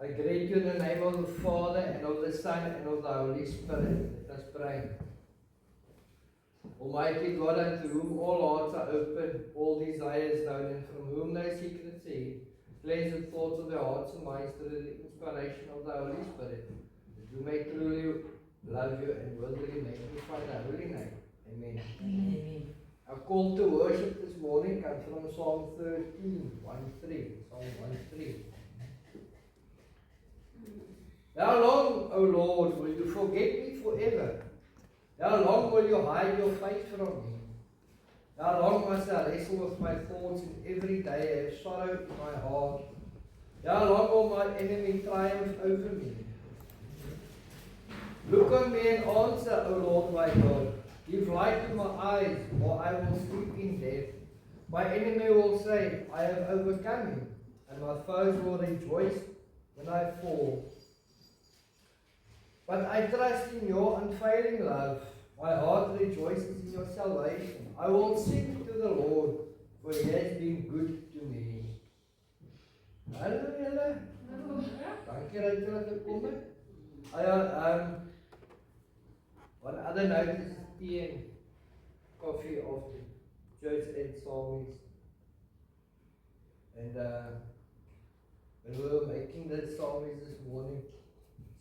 I greet you in the name of the Father, and of the Son, and of the Holy Spirit. Let us pray. Almighty God, unto whom all hearts are open, all desires known, and from whom no secrets hid, cleanse the thoughts of their hearts and minds through the inspiration of the Holy Spirit, that we may truly love you and worthily magnify thy holy name. Amen. Amen. Our call to worship this morning comes from Psalm 13, 1-3. Psalm 1-3. How long, O Lord, will you forget me forever? How long will you hide your face from me? How long must I wrestle with my thoughts and every day have sorrow in my heart? How long will my enemy triumph over me? Look on me and answer, O Lord my God. Give light to my eyes, or I will sleep in death. My enemy will say, I have overcome him, and my foes will rejoice when I fall. But I trust in your unfailing love. My heart rejoices in your salvation. I will sing to the Lord, for he has been good to me. Hallo julle. Dankie dat julle gekom het. One other note is tea and coffee of the church and psalmist. And when we were making the psalmist this morning,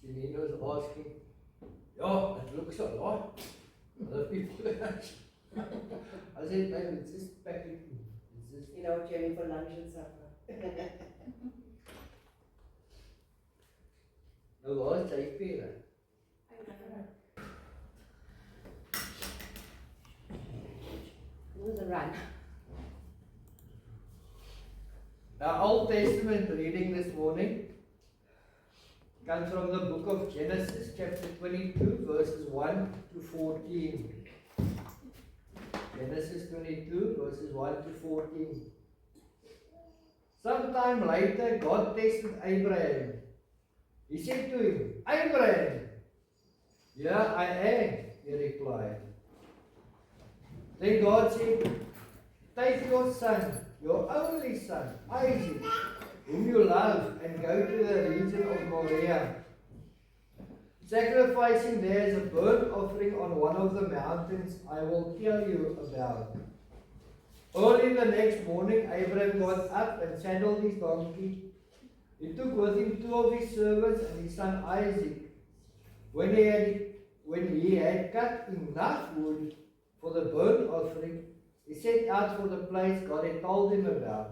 Janine was asking, yeah, it looks a lot. Other people I said, man, it's just packaging. It's just, You know, journey for lunch and supper. no, waar is JP? It was a run. Our Old Testament reading this morning comes from the book of Genesis, chapter 22, verses 1 to 14. Genesis 22, verses 1 to 14. Sometime later, God tested Abraham. He said to him, Abraham, here I am, he replied. Then God said, take your son, your only son, Isaac, whom you love, and go to the region of Moriah. Sacrificing there as a burnt offering on one of the mountains I will tell you about. Early the next morning, Abraham got up and saddled his donkey. He took with him 2 of his servants and his son Isaac. When he had cut enough wood for the burnt offering, he set out for the place God had told him about.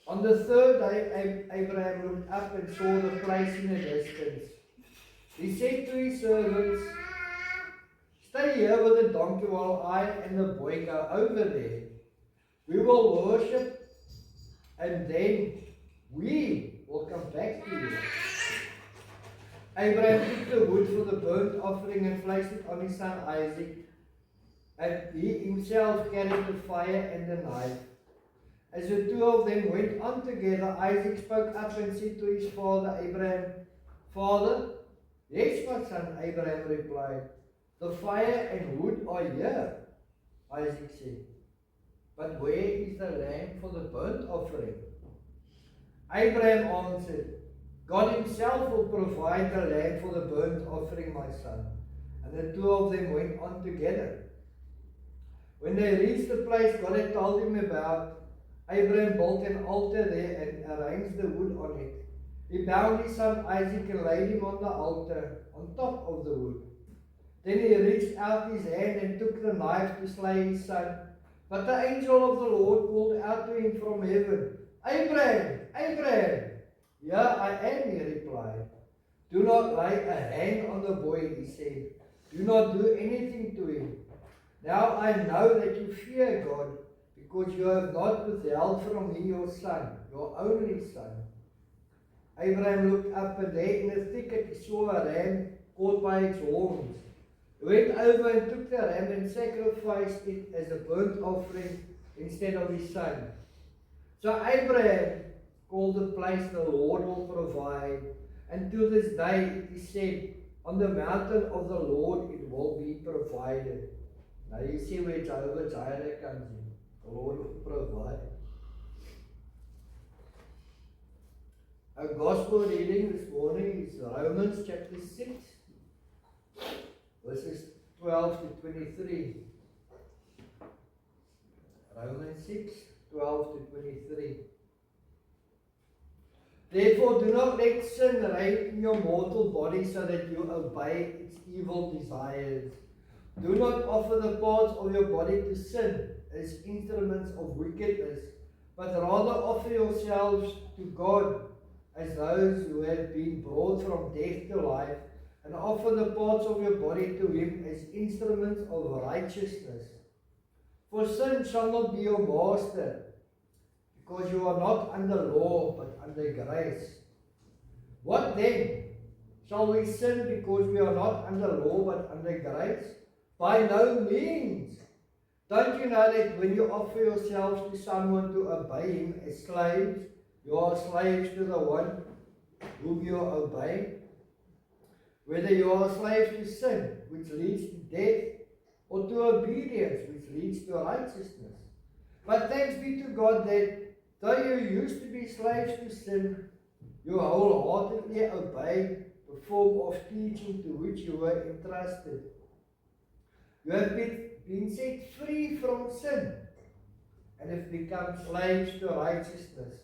On the 3rd day, Abraham looked up and saw the place in the distance. He said to his servants, stay here with the donkey while I and the boy go over there. We will worship, and then we will come back to you. Abraham took the wood for the burnt offering and placed it on his son Isaac, and he himself carried the fire and the knife. As the 2 of them went on together, Isaac spoke up and said to his father Abraham, Father? Yes, my son, Abraham replied. The fire and wood are here, Isaac said. But where is the lamb for the burnt offering? Abraham answered, God himself will provide the lamb for the burnt offering, my son. And the 2 of them went on together. When they reached the place God had told him about, Abraham built an altar there and arranged the wood on it. He bound his son Isaac and laid him on the altar, on top of the wood. Then he reached out his hand and took the knife to slay his son. But the angel of the Lord called out to him from heaven, Abraham, Abraham! Here I am, he replied. Do not lay a hand on the boy, he said. Do not do anything to him. Now I know that you fear God, because you have not withheld from me your son, your only son. Abraham looked up, and there in a thicket he saw a ram caught by its horns. He went over and took the ram and sacrificed it as a burnt offering instead of his son. So Abraham called the place the Lord will provide, and to this day it is said, on the mountain of the Lord it will be provided. Now you see where Jehovah Jireh comes in. The Lord will provide. Our gospel reading this morning is Romans chapter 6, verses 12 to 23. Romans 6, 12 to 23. Therefore, do not let sin reign in your mortal body so that you obey its evil desires. Do not offer the parts of your body to sin as instruments of wickedness, but rather offer yourselves to God as those who have been brought from death to life, and offer the parts of your body to Him as instruments of righteousness. For sin shall not be your master, because you are not under law, but under grace. What then? Shall we sin because we are not under law, but under grace? By no means. Don't you know that when you offer yourselves to someone to obey him as slaves, you are slaves to the one whom you obey? Whether you are slaves to sin, which leads to death, or to obedience, which leads to righteousness. But thanks be to God that though you used to be slaves to sin, you wholeheartedly obeyed the form of teaching to which you were entrusted. You have been set free from sin and have become slaves to righteousness.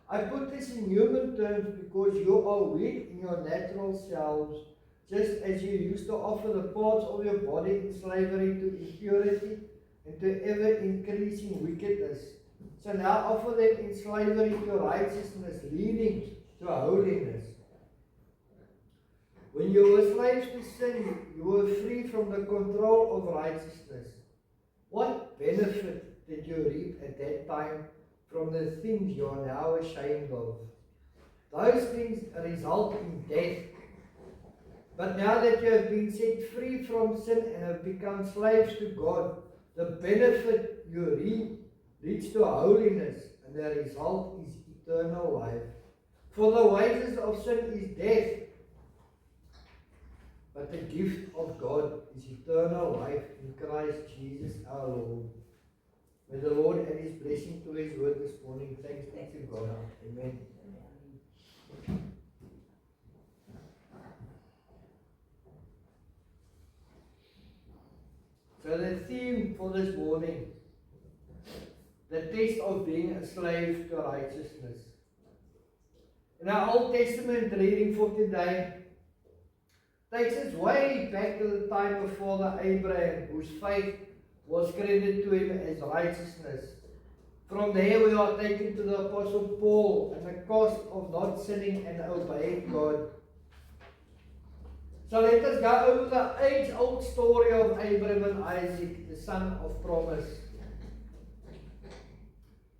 I put this in human terms because you are weak in your natural selves, just as you used to offer the parts of your body in slavery to impurity and to ever-increasing wickedness. So now offer them in slavery to righteousness, leading to holiness. When you were slaves to sin, you were free from the control of righteousness. What benefit did you reap at that time from the things you are now ashamed of? Those things result in death. But now that you have been set free from sin and have become slaves to God, the benefit you reap leads to holiness, and the result is eternal life. For the wages of sin is death, but the gift of God is eternal life in Christ Jesus our Lord. May the Lord add His blessing to His word this morning. Thanks be to God. Amen. So the theme for this morning, the test of being a slave to righteousness. In our Old Testament reading for today, takes us way back to the time of Father Abraham, whose faith was credited to him as righteousness. From there we are taken to the Apostle Paul and the cost of not sinning and obeying God. So let us go over the age-old story of Abraham and Isaac, the son of promise.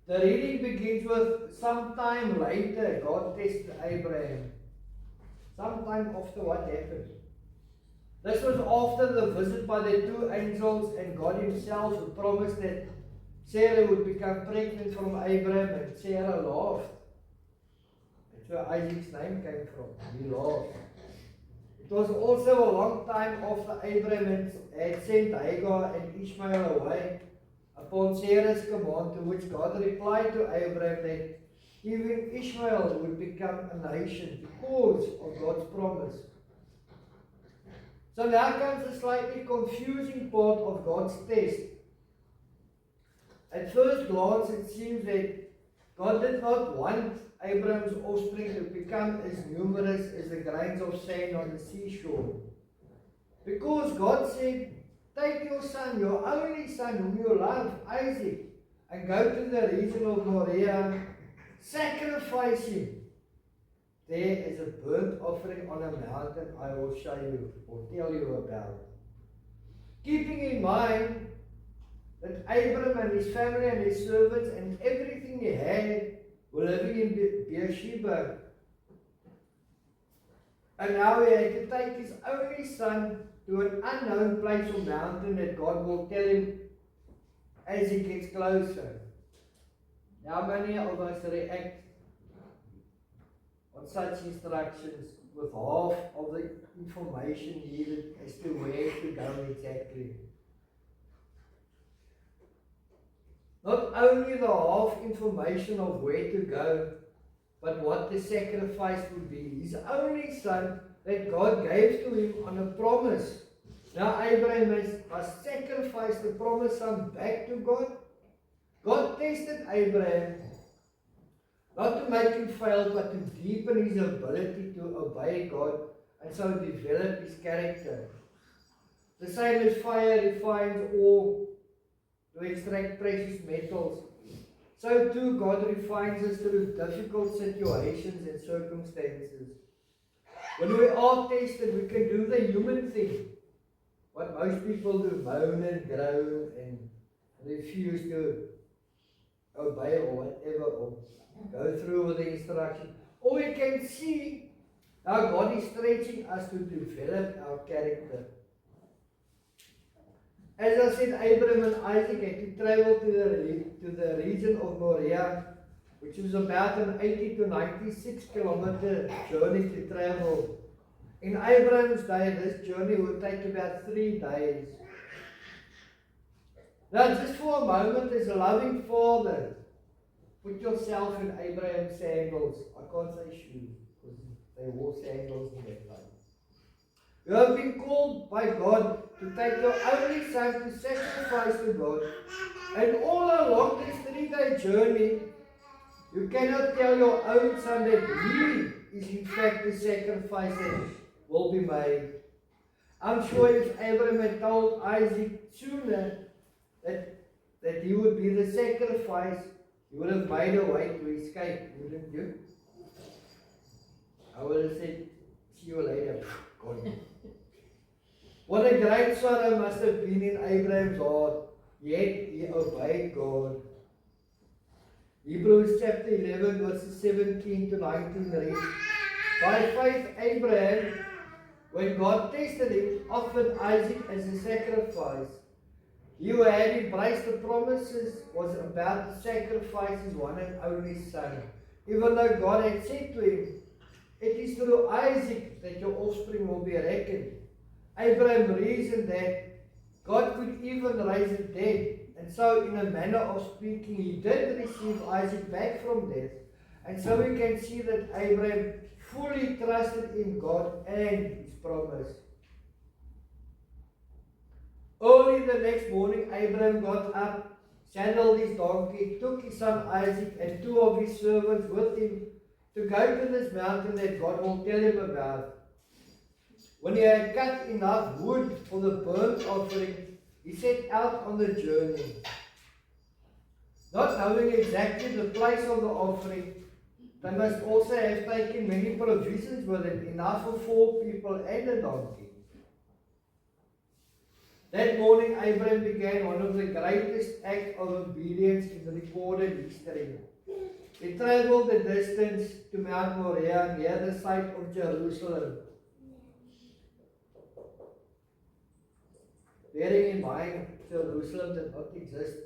The reading begins with, sometime later God tested Abraham. Sometime after what happened? This was after the visit by the two angels and God Himself, who promised that Sarah would become pregnant from Abraham, and Sarah laughed. That's where Isaac's name came from. He laughed. It was also a long time after Abraham had sent Hagar and Ishmael away upon Sarah's command, to which God replied to Abraham that even Ishmael would become a nation because of God's promise. So now comes a slightly confusing part of God's test. At first glance, it seems that God did not want Abraham's offspring to become as numerous as the grains of sand on the seashore. Because God said, take your son, your only son whom you love, Isaac, and go to the region of Moriah, sacrifice him there as a burnt offering on a mountain I will show you or tell you about. Keeping in mind that Abraham and his family and his servants and everything he had were living in Beersheba. And now he had to take his only son to an unknown place or mountain that God will tell him as he gets closer. How many of us react on such instructions with half of the information needed as to where to go exactly? Not only the half information of where to go, but what the sacrifice would be. His only son that God gave to him on a promise. Now Abraham must sacrifice the promised son back to God. God tested Abraham not to make him fail, but to deepen his ability to obey God and so develop his character. The same as fire refines ore to extract precious metals, so too God refines us through difficult situations and circumstances. When we are tested, we can do the human thing, what most people do, moan and groan and refuse to obey or whatever, or go through with the instruction. Or we can see how God is stretching us to develop our character. As I said, Abraham and Isaac had to travel to the region of Moriah, which was about an 80 to 96 kilometer journey to travel. In Abraham's day, this journey would take about 3 days. Now, just for a moment, as a loving father, put yourself in Abraham's sandals. I can't say shoes, because they wore sandals in that time. You have been called by God to take your only son to sacrifice to God. And all along this 3-day journey, you cannot tell your own son that he is in fact the sacrifice that will be made. I'm sure if Abraham had told Isaac sooner that he would be the sacrifice, he would have made a way to escape, wouldn't you? I would have said, see you later. God. What a great sorrow must have been in Abraham's heart, yet he obeyed God. Hebrews chapter 11 verses 17 to 19 reads, by faith Abraham, when God tested him, offered Isaac as a sacrifice. He who had embraced the promises was about to sacrifice his one and only son, even though God had said to him, it is through Isaac that your offspring will be reckoned. Abraham reasoned that God could even raise the dead, and so in a manner of speaking, he did receive Isaac back from death. And so we can see that Abraham fully trusted in God and his promise. Early the next morning, Abraham got up, saddled his donkey, took his son Isaac and 2 of his servants with him to go to this mountain that God will tell him about. When he had cut enough wood for the burnt offering, he set out on the journey. Not knowing exactly the place of the offering, they must also have taken many provisions with them, enough for 4 people and a donkey. That morning, Abraham began one of the greatest acts of obedience in the recorded history. He traveled the distance to Mount Moriah near the site of Jerusalem. Bearing in mind, Jerusalem did not exist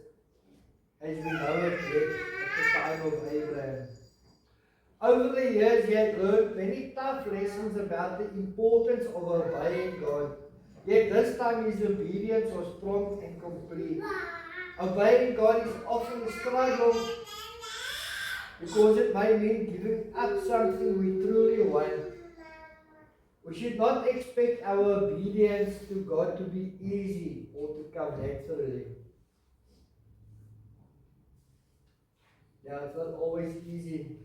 as we know it yet at the time of Abraham. Over the years, he had learned many tough lessons about the importance of obeying God. Yet this time his obedience was prompt and complete. Obeying God is often a struggle because it may mean giving up something we truly want. We should not expect our obedience to God to be easy or to come naturally. Yeah, it's not always easy.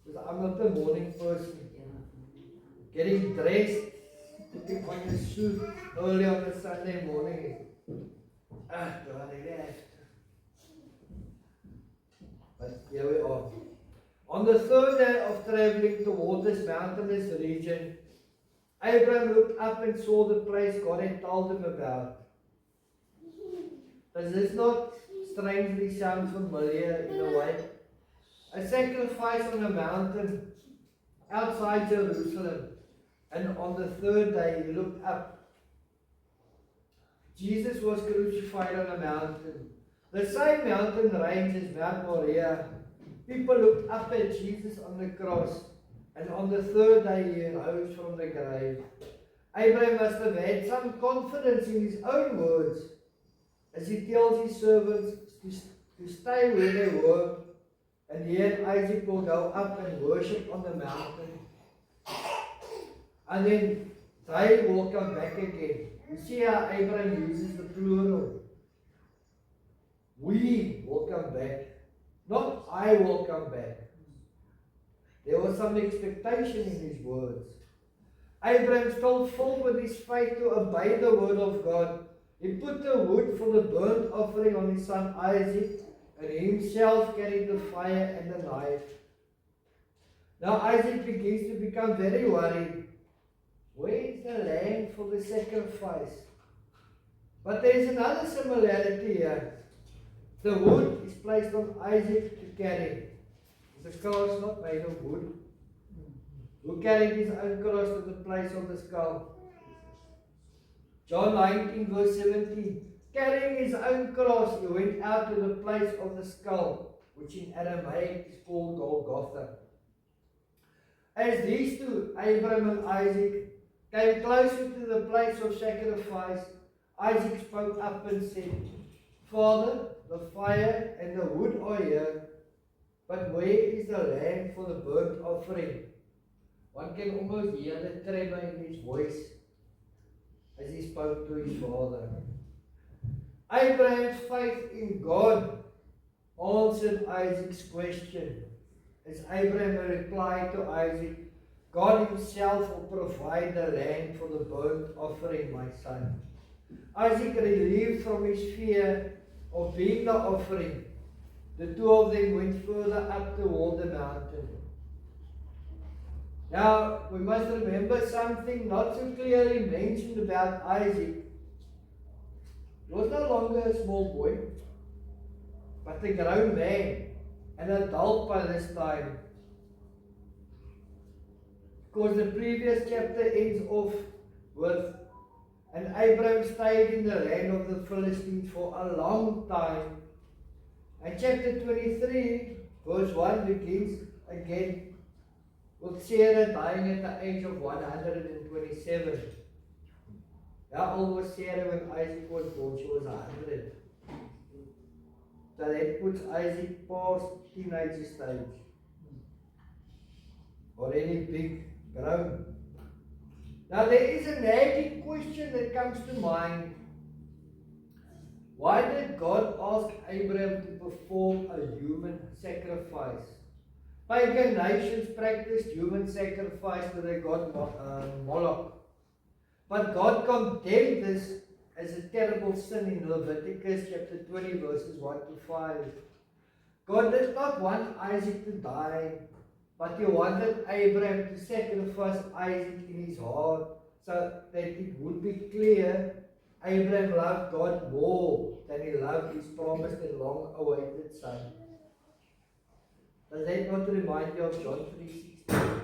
Because I'm not a morning person. Getting dressed, putting on a suit early on a Sunday morning. Do I really have to? But here we are. On the 3rd day of traveling toward this mountainous region, Abraham looked up and saw the place God had told him about. Does this not strangely sound familiar in a way? A sacrifice on a mountain outside Jerusalem. And on the 3rd day he looked up. Jesus was crucified on a mountain. The same mountain range as Mount Moriah. People looked up at Jesus on the cross. And on the 3rd day he rose from the grave. Abraham must have had some confidence in his own words as he tells his servants to stay where they were And he and Isaac will go up and worship on the mountain. And then they will come back again. You see how Abraham uses the plural. We will come back. Not I will come back. There was some expectation in his words. Abraham, still filled with his faith to obey the word of God, he put the wood for the burnt offering on his son Isaac, and himself carried the fire and the knife. Now Isaac begins to become very worried. Where is the lamb for the sacrifice? But there is another similarity here. The wood is placed on Isaac to carry. The skull is not made of wood. Who carried his own cross to the place of the skull? John 19 verse 17. Carrying his own cross, he went out to the place of the skull, which in Aramaic is called Golgotha. As these two, Abraham and Isaac, came closer to the place of sacrifice, Isaac spoke up and said, Father, the fire and the wood are here, but where is the lamb for the burnt offering? One can almost hear the tremor in his voice as he spoke to his father. Abraham's faith in God answered Isaac's question. As Abraham replied to Isaac, God himself will provide the land for the burnt offering, my son. Isaac, relieved from his fear of being the offering, the two of them went further up toward the mountain. Now, we must remember something not so clearly mentioned about Isaac. He was no longer a small boy, but a grown man, an adult by this time. Because the previous chapter ends off with, and Abraham stayed in the land of the Philistines for a long time. And chapter 23, verse 1 begins again with Sarah dying at the age of 127. How old was Sarah when Isaac was born? She was 100. So that puts Isaac past teenage stage. Already big, grown. Now there is a nagging question that comes to mind. Why did God ask Abraham to perform a human sacrifice? Pagan nations practiced human sacrifice to their god Moloch. But God condemned this as a terrible sin in Leviticus chapter 20 verses 1 to 5. God did not want Isaac to die, but he wanted Abraham to sacrifice Isaac in his heart so that it would be clear Abraham loved God more than he loved his promised and long-awaited son. Does that not remind you of John 3:16?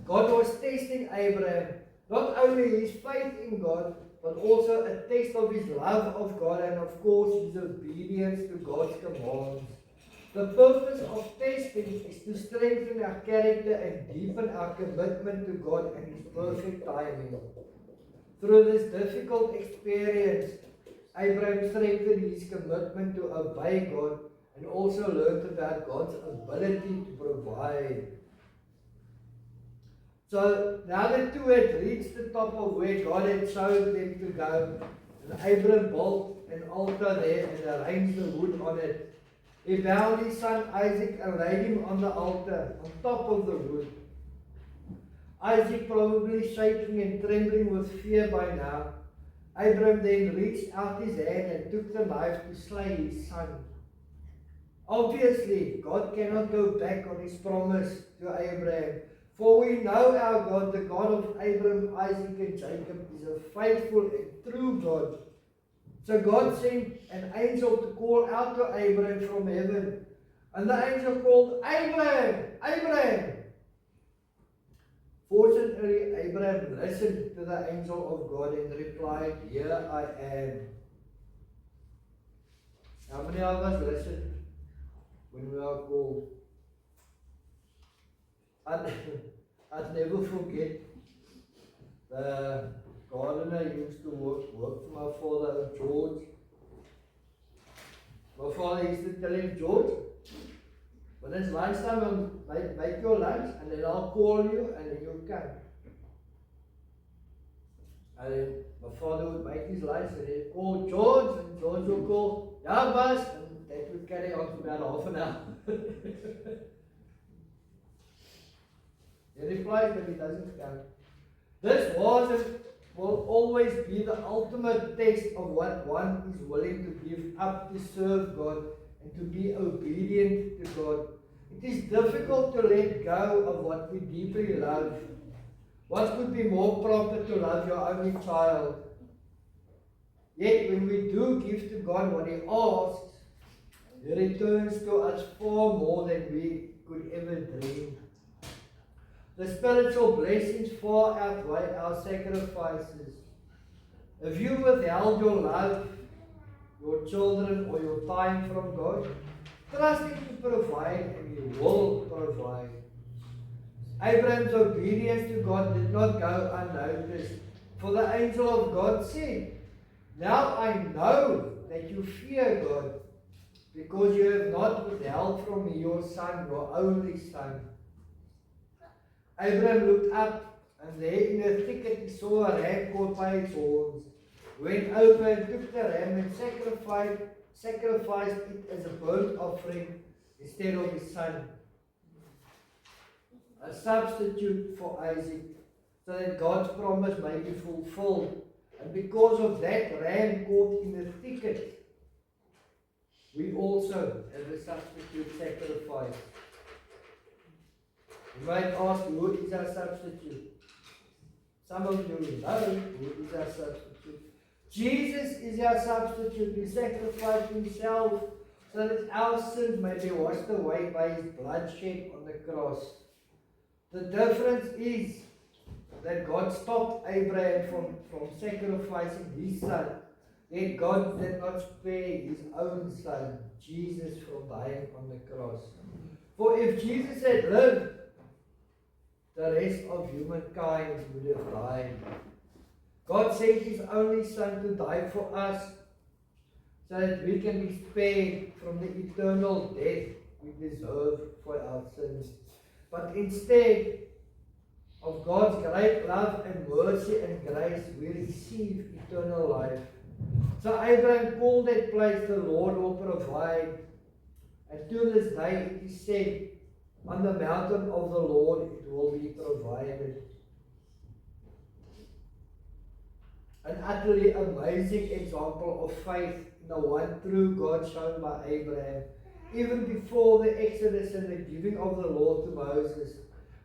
God was testing Abraham, not only his faith in God, but also a test of his love of God and of course his obedience to God's commands. The purpose of testing is to strengthen our character and deepen our commitment to God and his perfect timing. Through this difficult experience, Abraham strengthened his commitment to obey God and also learned about God's ability to provide. So now the two had reached the top of where God had shown them to go, and Abraham built an altar there and arranged the wood on it. He bound his son Isaac and laid him on the altar, on top of the wood. Isaac, probably shaking and trembling with fear by now, Abraham then reached out his hand and took the knife to slay his son. Obviously, God cannot go back on his promise to Abraham, for we know our God, the God of Abraham, Isaac and Jacob, is a faithful and true God. So God sent an angel to call out to Abraham from heaven. And the angel called, Abraham! Abraham! Fortunately, Abraham listened to the angel of God and replied, Here I am. How many of us listened when we are called? I'd never forget the gardener used to work for my father, George. My father used to tell him, George, When it's lunchtime, I'll make your lunch, and then I'll call you, and then you'll come. And then my father would make his lunch, and he'd call George, and George would call, "Yeah, boss," and that would carry on for about half an hour. He replies, but he doesn't come. This will always be the ultimate test of what one is willing to give up to serve God and to be obedient to God. It is difficult to let go of what we deeply love. What could be more proper to love your only child? Yet when we do give to God what He asks, He returns to us far more than we could ever dream. The spiritual blessings far outweigh our sacrifices. If you withheld your love, your children, or your time from God, trust Him to provide, and He will provide. Abraham's obedience to God did not go unnoticed, for the angel of God said, "Now I know that you fear God, because you have not withheld from me your son, your only son." Abraham looked up, and there in a thicket he saw a ram caught by its horns. He went over and took the ram and sacrificed it as a burnt offering instead of his son, a substitute for Isaac, so that God's promise may be fulfilled. And because of that ram caught in the thicket, we also have a substitute sacrifice. You might ask, who is our substitute? Some of you know who is our substitute. Jesus is our substitute. He sacrificed Himself so that our sins may be washed away by His blood shed on the cross. The difference is that God stopped Abraham from sacrificing his son. Yet God did not spare His own son, Jesus, from dying on the cross. For if Jesus had lived, the rest of humankind would have died. God sent His only Son to die for us, so that we can be spared from the eternal death we deserve for our sins. But instead of God's great love and mercy and grace, we receive eternal life. So Abraham called that place, "The Lord will provide." And to this day it is said, "On the mountain of the Lord it will be provided." An utterly amazing example of faith in the one true God shown by Abraham, even before the Exodus and the giving of the law to Moses.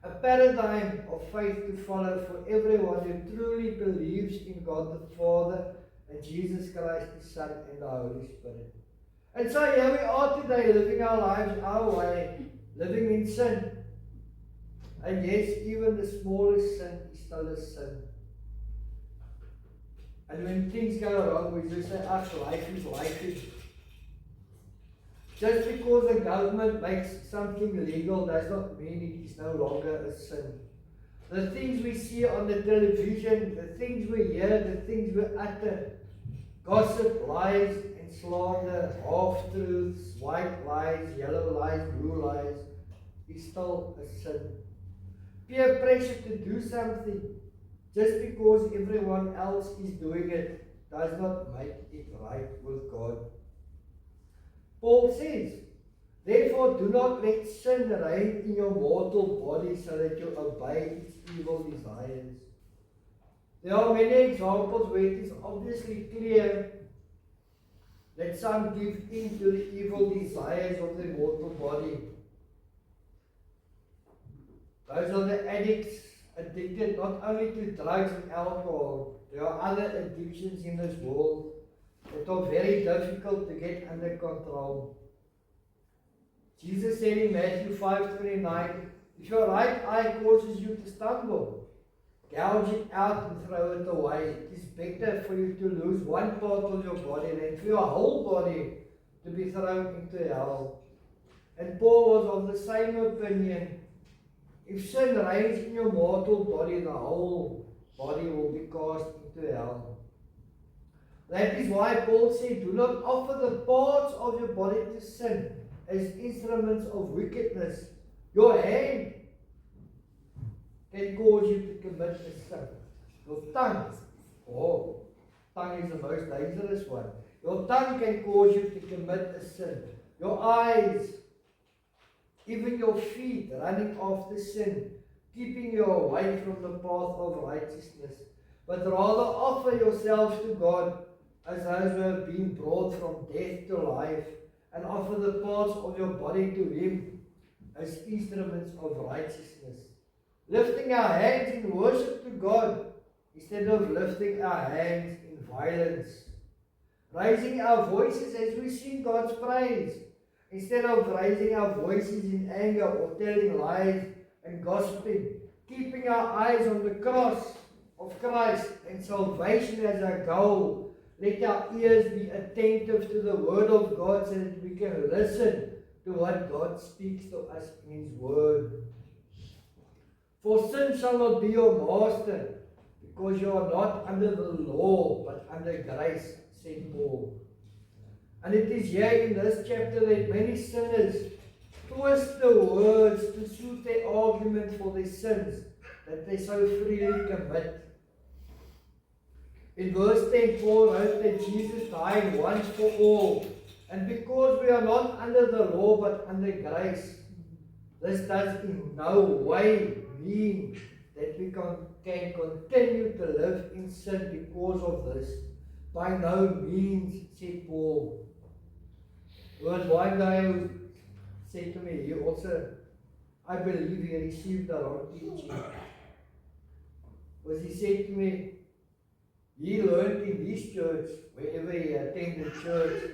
A paradigm of faith to follow for everyone who truly believes in God the Father and Jesus Christ His Son and the Holy Spirit. And so here we are today, living our lives our way, living in sin. And yes, even the smallest sin is still a sin. And when things go wrong, we just say, life is. Just because the government makes something legal does not mean it is no longer a sin. The things we see on the television, the things we hear, the things we utter, gossip, lies and slander, half-truths, white lies, yellow lies, blue lies, is still a sin. Peer pressure to do something just because everyone else is doing it does not make it right with God. Paul says, "Therefore do not let sin reign in your mortal body so that you obey its evil desires." There are many examples where it is obviously clear that some give in to the evil desires of their mortal body. Those are the addicts, addicted not only to drugs and alcohol. There are other addictions in this world that are very difficult to get under control. Jesus said in Matthew 5:29, "If your right eye causes you to stumble, gouge it out and throw it away. It is better for you to lose one part of your body than for your whole body to be thrown into hell." And Paul was of the same opinion. If sin reigns in your mortal body, the whole body will be cast into hell. That is why Paul said, "Do not offer the parts of your body to sin as instruments of wickedness. Your hand can cause you to commit a sin. Your tongue, tongue is the most dangerous one. Your tongue can cause you to commit a sin. Your eyes, even your feet running after sin, keeping you away from the path of righteousness. But rather offer yourselves to God as those who have been brought from death to life, and offer the parts of your body to Him as instruments of righteousness. Lifting our hands in worship to God instead of lifting our hands in violence. Raising our voices as we sing God's praise instead of raising our voices in anger or telling lies and gossiping. Keeping our eyes on the cross of Christ and salvation as our goal. Let our ears be attentive to the word of God so that we can listen to what God speaks to us in His word. For sin shall not be your master, because you are not under the law, but under grace, said Paul. And it is here in this chapter that many sinners twist the words to suit their argument for their sins that they so freely commit. In verse 10, Paul wrote that Jesus died once for all. And because we are not under the law but under grace, this does in no way mean that we can continue to live in sin because of this. By no means, said Paul. There was one guy who said to me, he also, I believe he received the wrong teaching. Because he said to me, he learned in his church, wherever he attended church,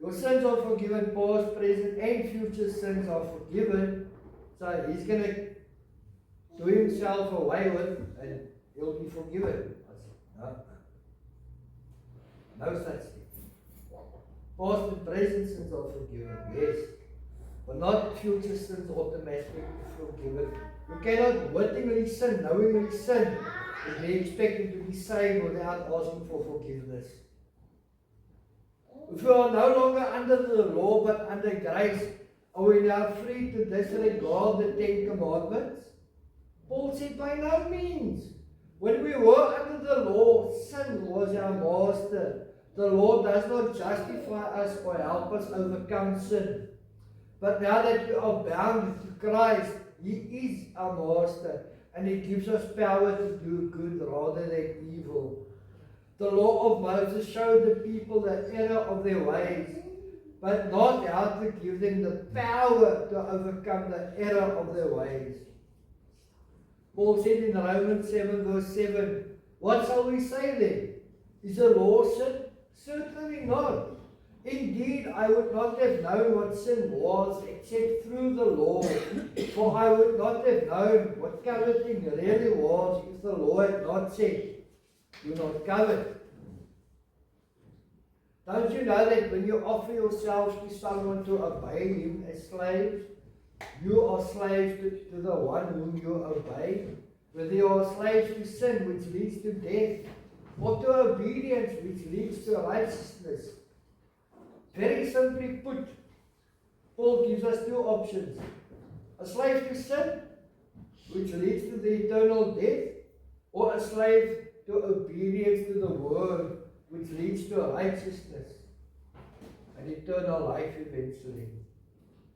your sins are forgiven, past, present, and future sins are forgiven. So he's going to do himself away with, and he'll be forgiven. I said, no such thing. Past and present sins are forgiven, yes, but not future sins automatically forgiven. You cannot wittingly sin, knowingly sin, and be expected to be saved without asking for forgiveness. If we are no longer under the law but under grace, are we now free to disregard the 10 Commandments? Paul said, by no means. When we were under the law, sin was our master. The law does not justify us or help us overcome sin. But now that we are bound to Christ, He is our master, and He gives us power to do good rather than evil. The law of Moses showed the people the error of their ways, but not how to give them the power to overcome the error of their ways. Paul said in Romans 7 verse 7, what shall we say then? Is the law sin? Certainly not. Indeed, I would not have known what sin was except through the law, for I would not have known what coveting really was if the law had not said, do not covet. Don't you know that when you offer yourselves to someone to obey him as slaves, you are slaves to the one whom you obey? Whether you are slaves to sin, which leads to death, or to obedience, which leads to righteousness. Very simply put, Paul gives us two options. A slave to sin, which leads to the eternal death, or a slave to obedience to the word, which leads to righteousness and eternal life eventually.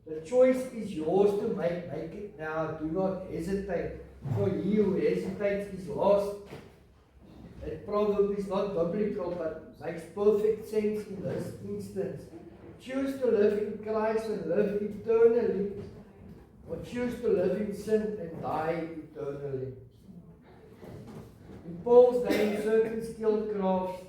The choice is yours to make. Make it now. Do not hesitate, for he who hesitates is lost. That proverb is not biblical, but makes perfect sense in this instance. Choose to live in Christ and live eternally, or choose to live in sin and die eternally. In Paul's day, certain skilled crafts,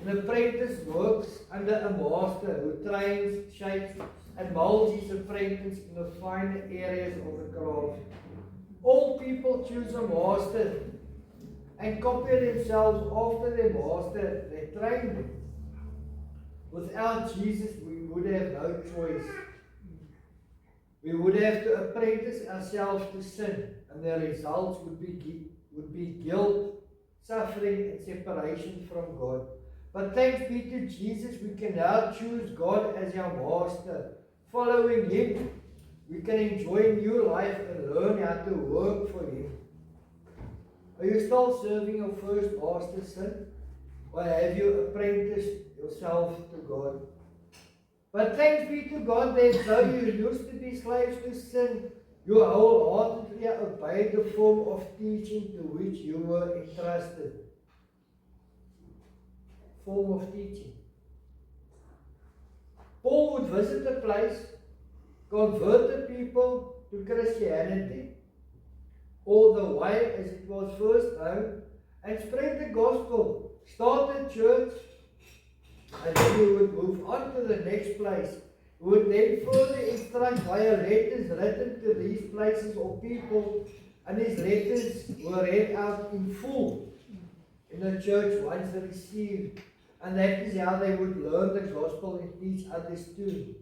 an apprentice works under a master who trains, shapes, and molds his apprentice in the finer areas of the craft. All people choose a master and copy themselves after their master that trained them. Without Jesus, we would have no choice. We would have to apprentice ourselves to sin, and the results would be guilt, suffering, and separation from God. But thanks be to Jesus, we can now choose God as our master. Following Him, we can enjoy new life and learn how to work for Him. Are you still serving your first master, sin? Or have you apprenticed yourself to God? But thanks be to God that though you used to be slaves to sin, you wholeheartedly obeyed the form of teaching to which you were entrusted. Form of teaching. Paul would visit a place, convert the people to Christianity, all the way as it was first known, and spread the gospel, start a church, and then he would move on to the next place. He would then further instruct via letters written to these places or people, and his letters were read out in full in the church once received. And that is how they would learn the gospel and teach others too.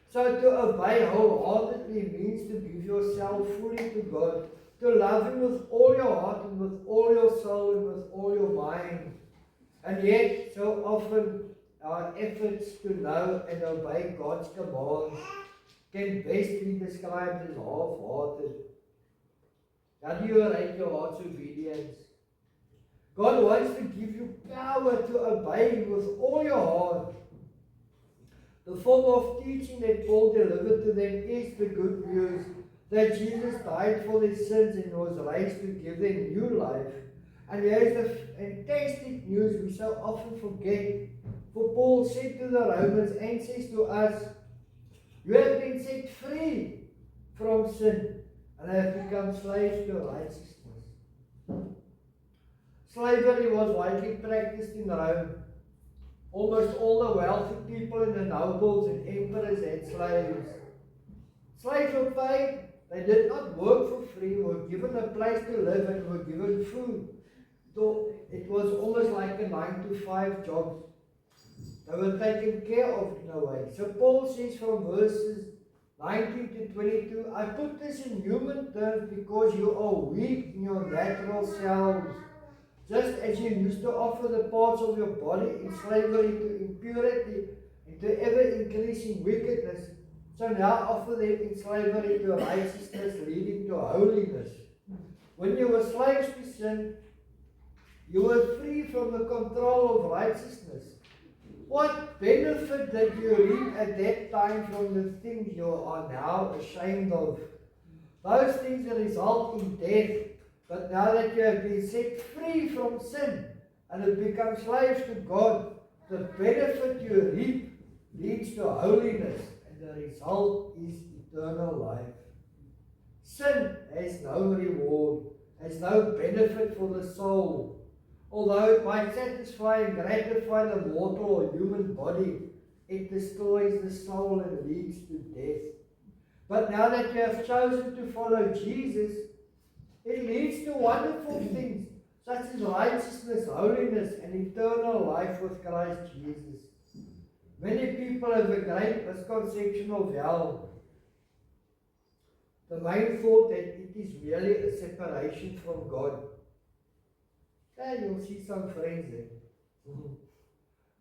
So to obey wholeheartedly means to give yourself fully to God, to love Him with all your heart and with all your soul and with all your mind. And yet, so often, our efforts to know and obey God's commands can best be described as half-hearted. How do you rate your heart's obedience? God wants to give you power to obey Him with all your heart. The form of teaching that Paul delivered to them is the good news that Jesus died for their sins and was raised to give them new life. And here's the fantastic news we so often forget. For Paul said to the Romans and says to us, you have been set free from sin and have become slaves to righteousness. Slavery was widely practiced in Rome. Almost all the wealthy people and the nobles and emperors had slaves. Slaves were paid. They did not work for free, were given a place to live and were given food. So it was almost like a 9-to-5 job. They were taken care of in a way. So Paul says from verses 19 to 22, I put this in human terms because you are weak in your natural selves. Just as you used to offer the parts of your body in slavery to impurity and to ever-increasing wickedness, so now offer them in slavery to righteousness leading to holiness. When you were slaves to sin, you were free from the control of righteousness. What benefit did you reap at that time from the things you are now ashamed of? Those things result in death. But now that you have been set free from sin and have become slaves to God, the benefit you reap leads to holiness, and the result is eternal life. Sin has no reward, has no benefit for the soul. Although it might satisfy and gratify the mortal or human body, it destroys the soul and leads to death. But now that you have chosen to follow Jesus, it leads to wonderful things, such as righteousness, holiness, and eternal life with Christ Jesus. Many people have a great misconception of hell. The main thought that it is merely a separation from God. And you'll see some friends there.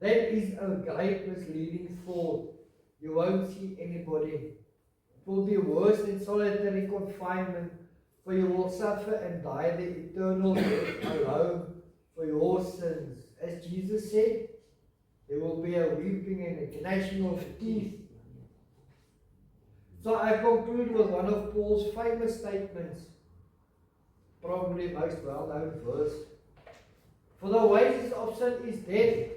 That is a great misleading thought. You won't see anybody. It will be worse than solitary confinement, for you will suffer and die the eternal death alone for your sins. As Jesus said, there will be a weeping and a gnashing of teeth. So I conclude with one of Paul's famous statements, probably most well-known verse. For the wages of sin is death.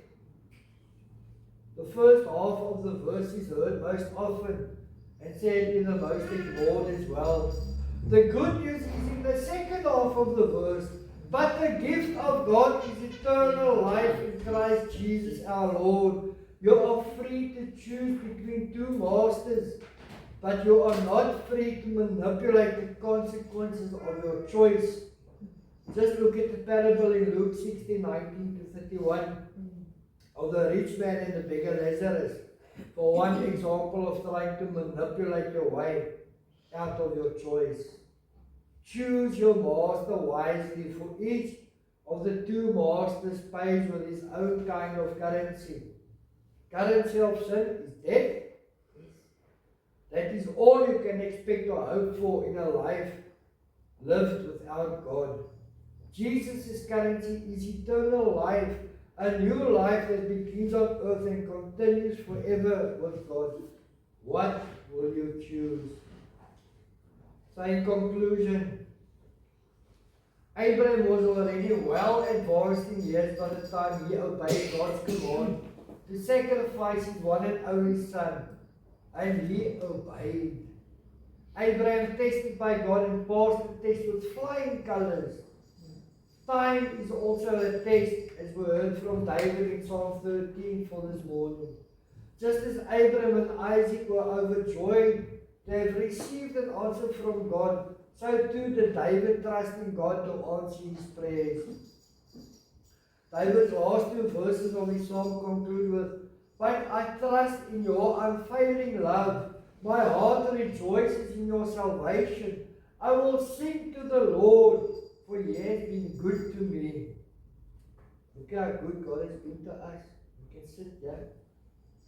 The first half of the verse is heard most often and said in the most ignored as well. The good news is in the second half of the verse. But the gift of God is eternal life in Christ Jesus our Lord. You are free to choose between two masters, but you are not free to manipulate the consequences of your choice. Just look at the parable in Luke 16:19 to 31 of the rich man and the beggar Lazarus, for one example of trying to manipulate your way out of your choice. Choose your master wisely, for each of the two masters pays with his own kind of currency. Currency of sin is death. That is all you can expect or hope for in a life lived without God. Jesus' currency is eternal life, a new life that begins on earth and continues forever with God. What will you choose? So in conclusion, Abraham was already well advanced in years by the time he obeyed God's command to sacrifice his one and only son, and he obeyed. Abraham tested by God and passed the test with flying colors. Time is also a test, as we heard from David in Psalm 13 for this morning. Just as Abraham and Isaac were overjoyed to have received an answer from God, so too did David trust in God to answer his prayers. David's last two verses of his psalm conclude with, "But I trust in your unfailing love. My heart rejoices in your salvation. I will sing to the Lord, for he has been good to me." Look how good God has been to us. We can sit here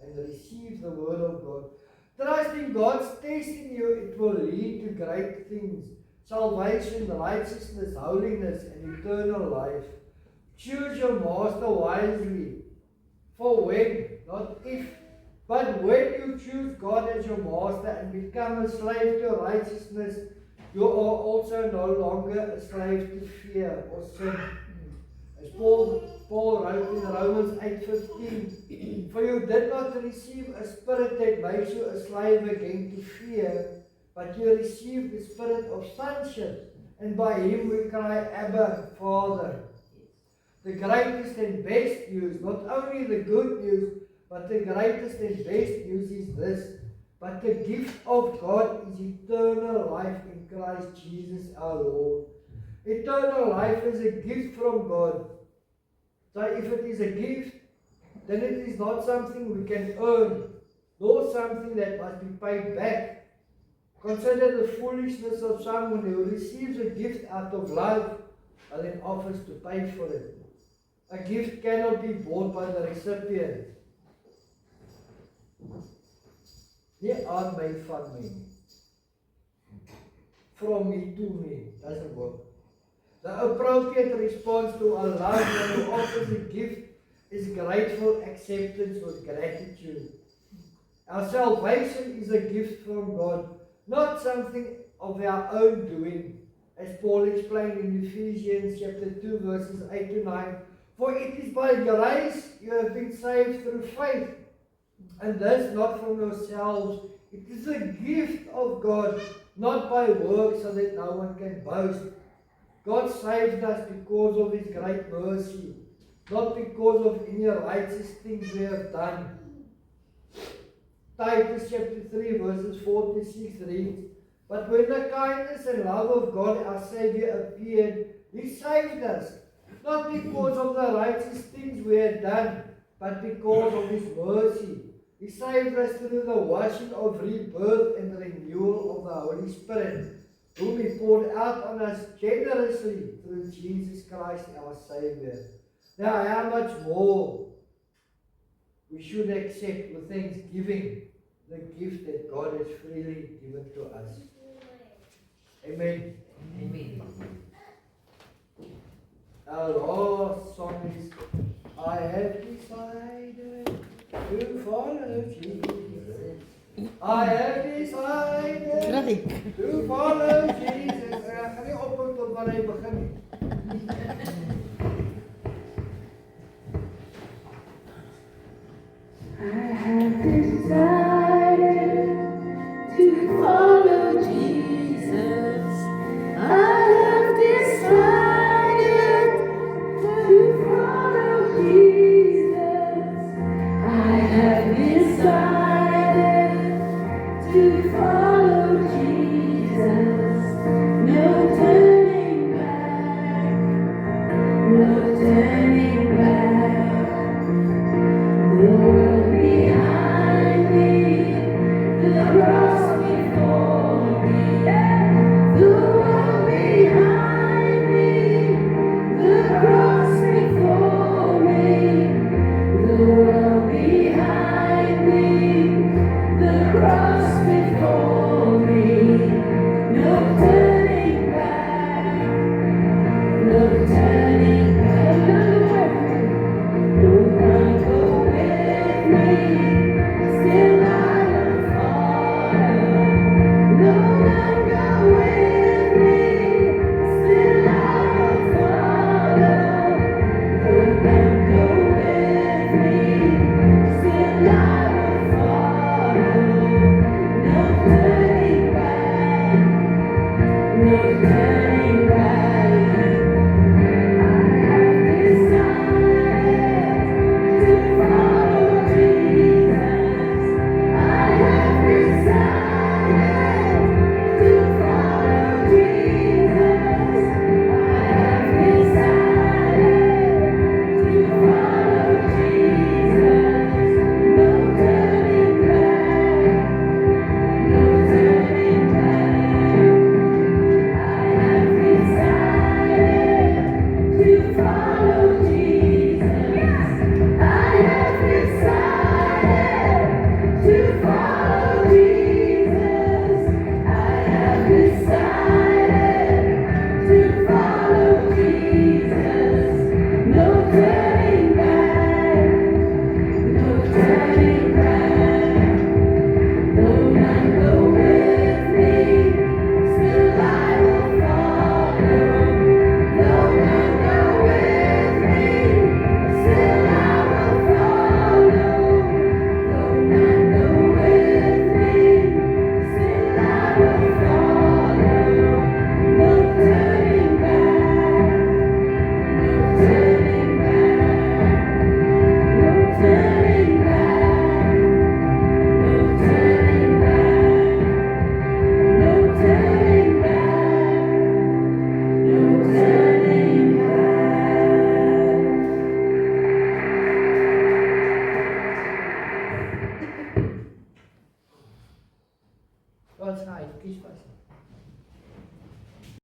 and receive the word of God. Trusting God's test in you, it will lead to great things. Salvation, righteousness, holiness, and eternal life. Choose your master wisely. For when, not if, but when you choose God as your master and become a slave to righteousness, you are also no longer a slave to fear or sin. As Paul wrote in Romans 8:15, "For you did not receive a spirit that makes you a slave again to fear, but you received the spirit of sonship, and by him we cry, Abba, Father." The greatest and best news, not only the good news, but the greatest and best news is this: but the gift of God is eternal life in Christ Jesus our Lord. Eternal life is a gift from God. So if it is a gift, then it is not something we can earn, nor something that must be paid back. Consider the foolishness of someone who receives a gift out of love and then offers to pay for it. A gift cannot be bought by the recipient. Nie aan my van my. From me to me. Doesn't work. The appropriate response to a loved one who offers a gift is grateful acceptance with gratitude. Our salvation is a gift from God, not something of our own doing. As Paul explained in Ephesians chapter 2 verses 8 to 9, "For it is by grace you have been saved through faith, and this not from yourselves. It is a gift of God, not by works, so that no one can boast." God saved us because of His great mercy, not because of any righteous things we have done. Titus chapter 3 verses 4 to 6 reads, "But when the kindness and love of God our Savior appeared, He saved us, not because of the righteous things we had done, but because of His mercy. He saved us through the washing of rebirth and the renewal of the Holy Spirit, whom He poured out on us generously through Jesus Christ our Savior." Now how much more we should accept with thanksgiving the gift that God has freely given to us. Amen. Amen. Our last song is, "I have decided to follow Jesus. I have decided to follow Jesus." Ek gaan nie ophou tot wanneer hy begin nie. I have decided to follow Jesus. I have decided to follow Jesus. I have decided turning back. Ons gaan kies vas.